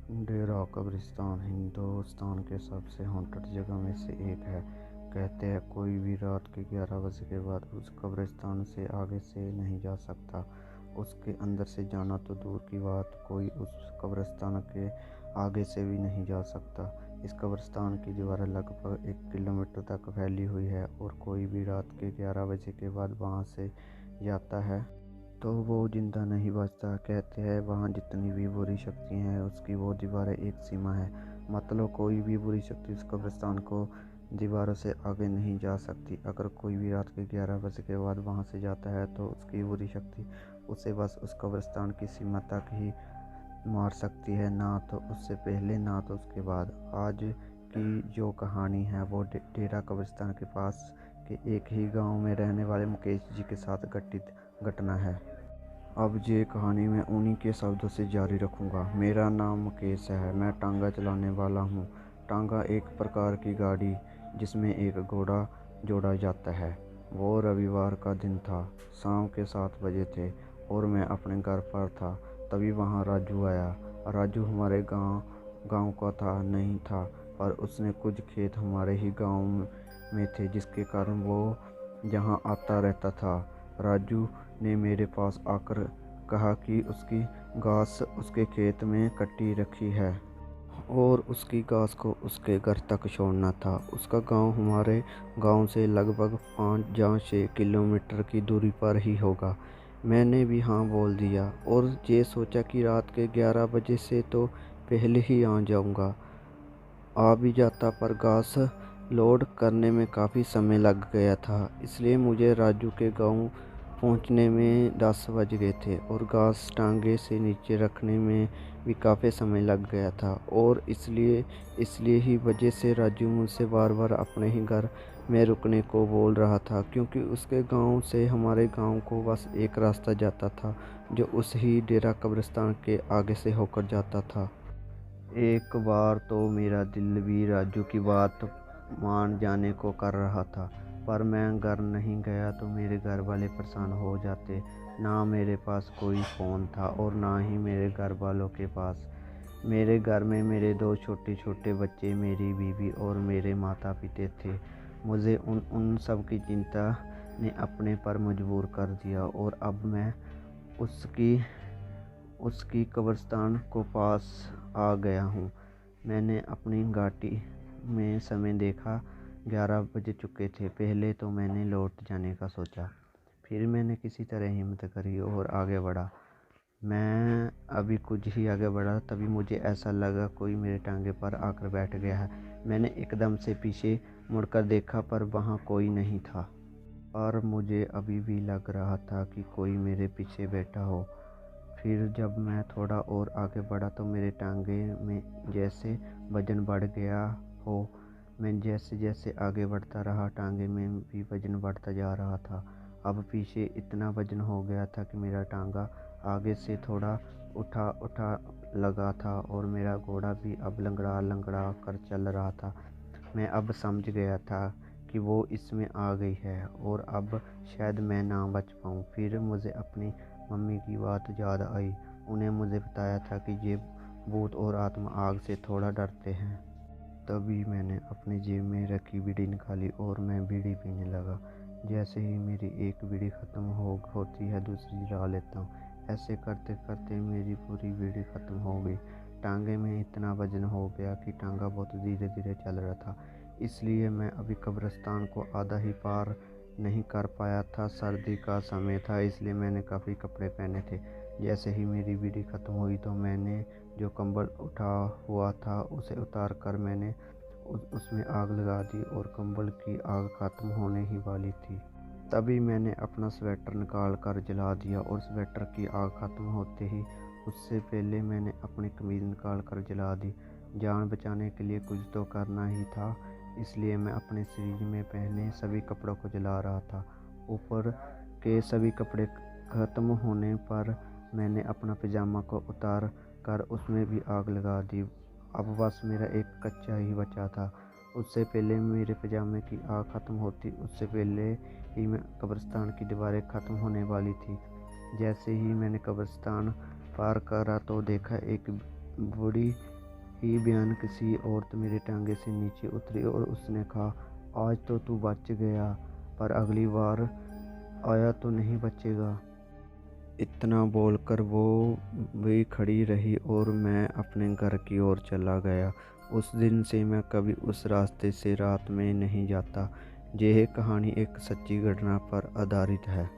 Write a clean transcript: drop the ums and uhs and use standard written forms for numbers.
डेरा कब्रिस्तान हिंदुस्तान के सबसे हॉन्टेड जगह में से एक है। कहते हैं कोई भी रात के 11 बजे के बाद उस कब्रिस्तान से आगे से नहीं जा सकता। उसके अंदर से जाना तो दूर की बात, कोई उस कब्रिस्तान के आगे से भी नहीं जा सकता। इस कब्रिस्तान की दीवारें लगभग 1 किलोमीटर तक फैली हुई है और कोई भी रात के 11 बजे के बाद वहां से जाता है तो वो जिंदा नहीं बचता। कहते हैं वहाँ जितनी भी बुरी शक्ति हैं उसकी वो दीवारें एक सीमा है, मतलब कोई भी बुरी शक्ति उस कब्रिस्तान को दीवारों से आगे नहीं जा सकती। अगर कोई भी रात के 11 बजे के बाद वहाँ से जाता है तो उसकी बुरी शक्ति उसे बस उस कब्रिस्तान की सीमा तक ही मार सकती है, ना तो उससे पहले ना तो उसके बाद। आज की जो कहानी है वो डेरा कब्रिस्तान के पास के एक ही गांव में रहने वाले मुकेश जी के साथ घटित घटना है। अब ये कहानी मैं उन्हीं के शब्दों से जारी रखूँगा। मेरा नाम मुकेश है, मैं टांगा चलाने वाला हूँ। टांगा एक प्रकार की गाड़ी जिसमें एक घोड़ा जोड़ा जाता है। वो रविवार का दिन था, शाम के 7 बजे थे और मैं अपने घर पर था। तभी वहाँ राजू आया। राजू हमारे गांव का था नहीं था, पर उसने कुछ खेत हमारे ही गांव में थे जिसके कारण वो यहाँ आता रहता था। राजू ने मेरे पास आकर कहा कि उसकी घास उसके खेत में कटी रखी है और उसकी घास को उसके घर तक छोड़ना था। उसका गांव हमारे गांव से लगभग 5 या 6 किलोमीटर की दूरी पर ही होगा। मैंने भी हाँ बोल दिया और ये सोचा कि रात के 11 बजे से तो पहले ही आ जाऊंगा। आ भी जाता, पर घास लोड करने में काफ़ी समय लग गया था, इसलिए मुझे राजू के गांव पहुंचने में 10 बज गए थे और घास टांगे से नीचे रखने में भी काफ़ी समय लग गया था। और इसलिए ही वजह से राजू मुझसे बार बार अपने ही घर में रुकने को बोल रहा था, क्योंकि उसके गांव से हमारे गांव को बस एक रास्ता जाता था जो उस ही डेरा कब्रिस्तान के आगे से होकर जाता था। एक बार तो मेरा दिल भी राजू की बात मान जाने को कर रहा था, पर मैं घर नहीं गया तो मेरे घर वाले परेशान हो जाते। ना मेरे पास कोई फ़ोन था और ना ही मेरे घर वालों के पास। मेरे घर में मेरे 2 छोटे छोटे बच्चे, मेरी बीवी और मेरे माता पिता थे। मुझे उन सब की चिंता ने अपने पर मजबूर कर दिया और अब मैं उसकी उसकी कब्रिस्तान को पास आ गया हूँ। मैंने अपनी घाटी में समय देखा, 11 बज चुके थे। पहले तो मैंने लौट जाने का सोचा, फिर मैंने किसी तरह हिम्मत करी और आगे बढ़ा। मैं अभी कुछ ही आगे बढ़ा तभी मुझे ऐसा लगा कोई मेरे टांगे पर आकर बैठ गया है। मैंने एकदम से पीछे मुड़कर देखा, पर वहाँ कोई नहीं था, और मुझे अभी भी लग रहा था कि कोई मेरे पीछे बैठा हो। फिर जब मैं थोड़ा और आगे बढ़ा तो मेरे टांगे में जैसे वजन बढ़ गया हो। मैं जैसे जैसे आगे बढ़ता रहा टांगे में भी वजन बढ़ता जा रहा था। अब पीछे इतना वजन हो गया था कि मेरा टांगा आगे से थोड़ा उठा उठा लगा था और मेरा घोड़ा भी अब लंगड़ा लंगड़ा कर चल रहा था। मैं अब समझ गया था कि वो इसमें आ गई है और अब शायद मैं ना बच पाऊँ। फिर मुझे अपनी मम्मी की बात याद आई। उन्हें मुझे बताया था कि ये भूत और आत्मा आग से थोड़ा डरते हैं। तभी मैंने अपनी जेब में रखी बीड़ी निकाली और मैं बीड़ी पीने लगा। जैसे ही मेरी एक बीड़ी ख़त्म होती है दूसरी जला लेता हूँ। ऐसे करते करते मेरी पूरी बीड़ी ख़त्म हो गई। टांगे में इतना वजन हो गया कि टांगा बहुत धीरे धीरे चल रहा था, इसलिए मैं अभी कब्रिस्तान को आधा ही पार नहीं कर पाया था। सर्दी का समय था इसलिए मैंने काफ़ी कपड़े पहने थे। जैसे ही मेरी बीड़ी ख़त्म हुई तो मैंने जो कंबल उठा हुआ था उसे उतार कर मैंने उसमें आग लगा दी और कंबल की आग ख़त्म होने ही वाली थी। तभी मैंने अपना स्वेटर निकाल कर जला दिया और स्वेटर की आग ख़त्म होते ही उससे पहले मैंने अपनी कमीज़ निकाल कर जला दी। जान बचाने के लिए कुछ तो करना ही था, इसलिए मैं अपने शरीर में पहने सभी कपड़ों को जला रहा था। ऊपर के सभी कपड़े ख़त्म होने पर मैंने अपना पैजामा को उतार कर उसमें भी आग लगा दी। अब बस मेरा एक कच्चा ही बचा था। उससे पहले मेरे पैजामे की आग ख़त्म होती, उससे पहले ही मैं कब्रिस्तान की दीवारें ख़त्म होने वाली थी। जैसे ही मैंने कब्रिस्तान पार करा तो देखा एक बूढ़ी ये बयान किसी औरत मेरे टांगे से नीचे उतरी और उसने कहा, आज तो तू बच गया, पर अगली बार आया तो नहीं बचेगा। इतना बोलकर वो भी खड़ी रही और मैं अपने घर की ओर चला गया। उस दिन से मैं कभी उस रास्ते से रात में नहीं जाता। यह कहानी एक सच्ची घटना पर आधारित है।